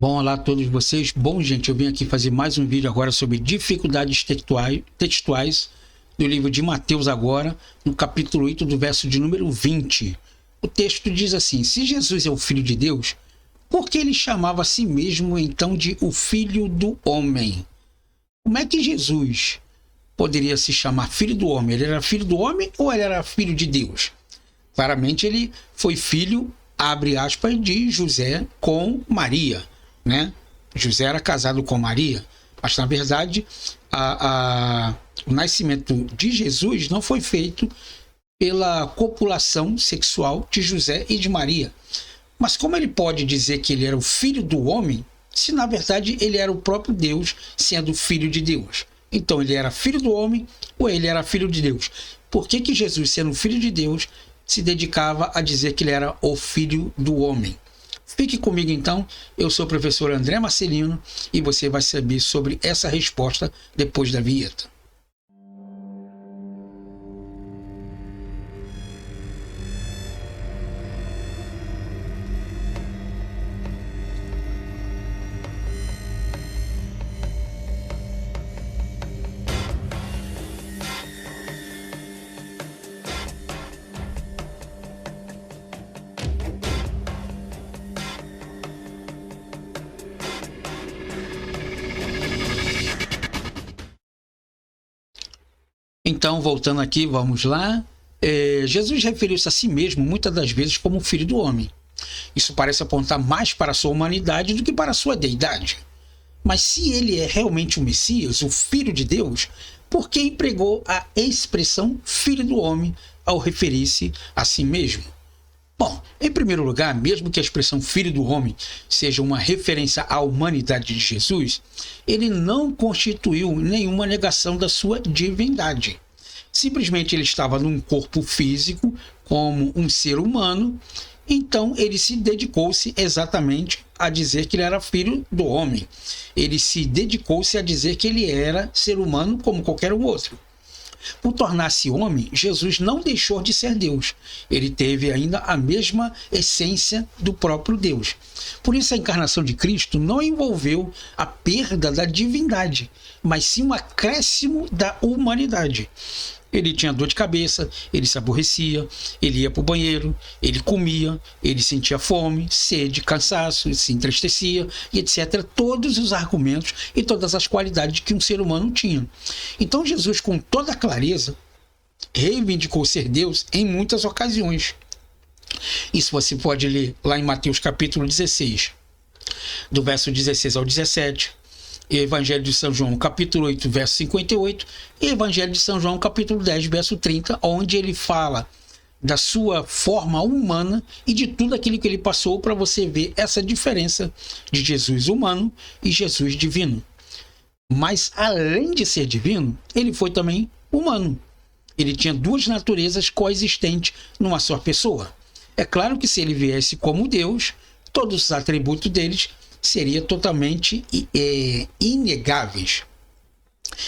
Bom, olá a todos vocês. Bom, gente, eu vim aqui fazer mais um vídeo agora sobre dificuldades textuais do livro de Mateus agora, no capítulo 8, do verso de número 20. O texto diz assim: se Jesus é o Filho de Deus, por que ele chamava a si mesmo então de o Filho do Homem? Como é que Jesus poderia se chamar Filho do Homem? Ele era filho do homem ou ele era filho de Deus? Claramente ele foi filho, abre aspas, de José com Maria, né? José era casado com Maria, mas na verdade o nascimento de Jesus não foi feito pela copulação sexual de José e de Maria. Mas como ele pode dizer que ele era o filho do homem, se na verdade ele era o próprio Deus, sendo filho de Deus? Então ele era filho do homem ou ele era filho de Deus? Por que Jesus, sendo filho de Deus, se dedicava a dizer que ele era o filho do homem? Fique comigo então, eu sou o professor André Marcelino e você vai saber sobre essa resposta depois da vinheta. Então, voltando aqui, vamos lá. Jesus referiu-se a si mesmo muitas das vezes como filho do homem. Isso parece apontar mais para a sua humanidade do que para a sua deidade. Mas se ele é realmente o Messias, o Filho de Deus, por que empregou a expressão filho do homem ao referir-se a si mesmo? Bom, em primeiro lugar, mesmo que a expressão filho do homem seja uma referência à humanidade de Jesus, ele não constituiu nenhuma negação da sua divindade. Simplesmente ele estava num corpo físico, como um ser humano, então ele se dedicou-se exatamente a dizer que ele era filho do homem. Ele se dedicou-se a dizer que ele era ser humano como qualquer um outro. Por tornar-se homem, Jesus não deixou de ser Deus. Ele teve ainda a mesma essência do próprio Deus. Por isso a encarnação de Cristo não envolveu a perda da divindade, mas sim um acréscimo da humanidade. Ele tinha dor de cabeça, ele se aborrecia, ele ia para o banheiro, ele comia, ele sentia fome, sede, cansaço, se entristecia, e etc. Todos os argumentos e todas as qualidades que um ser humano tinha. Então Jesus, com toda clareza, reivindicou ser Deus em muitas ocasiões. Isso você pode ler lá em Mateus capítulo 16, do verso 16 ao 17. Evangelho de São João, capítulo 8, verso 58, e Evangelho de São João, capítulo 10, verso 30, onde ele fala da sua forma humana e de tudo aquilo que ele passou, para você ver essa diferença de Jesus humano e Jesus divino. Mas, além de ser divino, ele foi também humano. Ele tinha duas naturezas coexistentes numa só pessoa. É claro que se ele viesse como Deus, todos os atributos deles seriam totalmente inegáveis.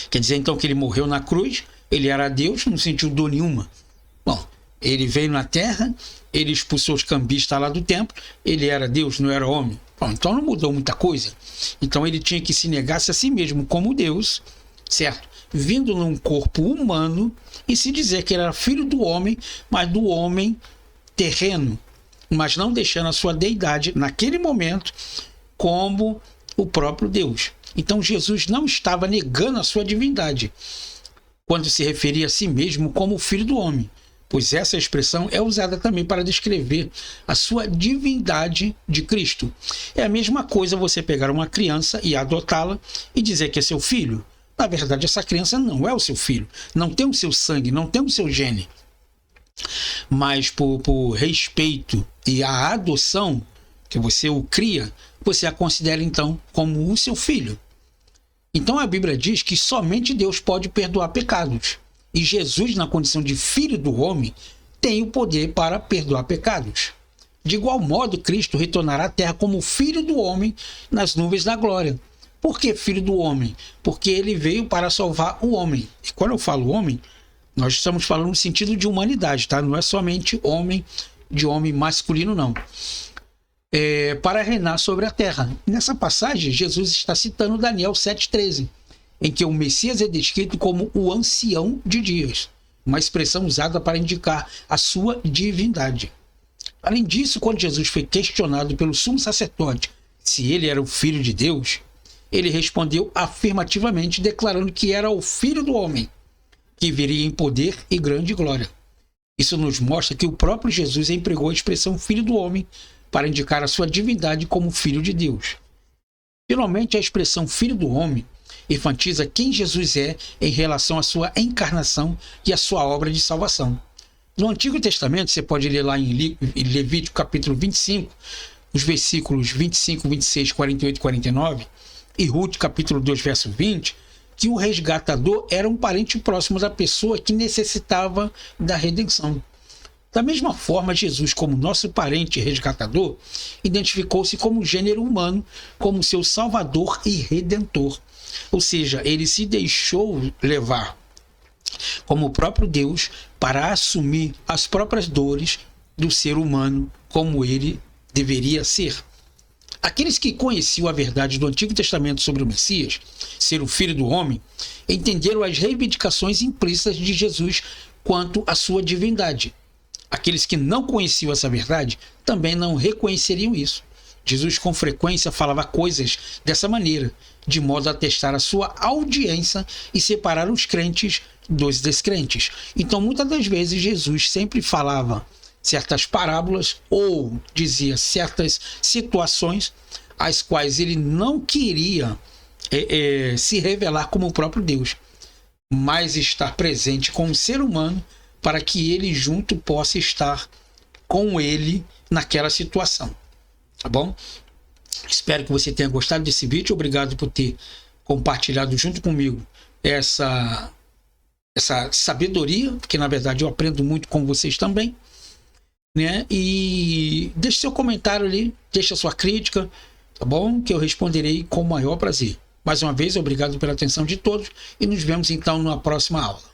Quer dizer, então, que ele morreu na cruz, ele era Deus, não sentiu dor nenhuma. Bom, ele veio na terra, ele expulsou os cambistas lá do templo, ele era Deus, não era homem. Bom, então não mudou muita coisa. Então ele tinha que se negar-se a si mesmo como Deus, certo? Vindo num corpo humano e se dizer que ele era filho do homem, mas do homem terreno, mas não deixando a sua deidade naquele momento como o próprio Deus. Então Jesus não estava negando a sua divindade quando se referia a si mesmo como filho do homem, pois essa expressão é usada também para descrever a sua divindade de Cristo. É a mesma coisa você pegar uma criança e adotá-la e dizer que é seu filho. Na verdade, essa criança não é o seu filho, não tem o seu sangue, não tem o seu gene. Mas por respeito e a adoção, que você o cria, você a considera então como o seu filho. Então a Bíblia diz que somente Deus pode perdoar pecados. E Jesus, na condição de filho do homem, tem o poder para perdoar pecados. De igual modo, Cristo retornará à terra como filho do homem nas nuvens da glória. Por que filho do homem? Porque ele veio para salvar o homem. E quando eu falo homem, nós estamos falando no sentido de humanidade, tá? Não é somente homem, de homem masculino, não. para reinar sobre a terra. Nessa passagem, Jesus está citando Daniel 7,13, em que o Messias é descrito como o ancião de dias, uma expressão usada para indicar a sua divindade. Além disso, quando Jesus foi questionado pelo sumo sacerdote se ele era o Filho de Deus, ele respondeu afirmativamente, declarando que era o Filho do Homem, que viria em poder e grande glória. Isso nos mostra que o próprio Jesus empregou a expressão Filho do Homem para indicar a sua divindade como Filho de Deus. Finalmente, a expressão Filho do Homem enfatiza quem Jesus é em relação à sua encarnação e à sua obra de salvação. No Antigo Testamento, você pode ler lá em Levítico capítulo 25, os versículos 25, 26, 48 e 49, e Ruth capítulo 2, verso 20, que o resgatador era um parente próximo da pessoa que necessitava da redenção. Da mesma forma, Jesus, como nosso parente resgatador, identificou-se como gênero humano, como seu salvador e redentor. Ou seja, ele se deixou levar como o próprio Deus para assumir as próprias dores do ser humano como ele deveria ser. Aqueles que conheciam a verdade do Antigo Testamento sobre o Messias, ser o Filho do Homem, entenderam as reivindicações implícitas de Jesus quanto à sua divindade. Aqueles que não conheciam essa verdade também não reconheceriam isso. Jesus com frequência falava coisas dessa maneira, de modo a testar a sua audiência e separar os crentes dos descrentes. Então, muitas das vezes, Jesus sempre falava certas parábolas ou dizia certas situações às quais ele não queria se revelar como o próprio Deus, mas estar presente com o ser humano para que ele junto possa estar com ele naquela situação. Tá bom? Espero que você tenha gostado desse vídeo. Obrigado por ter compartilhado junto comigo essa sabedoria, porque na verdade eu aprendo muito com vocês também, né? E deixe seu comentário ali, deixe a sua crítica, tá bom? Que eu responderei com o maior prazer. Mais uma vez, obrigado pela atenção de todos e nos vemos então na próxima aula.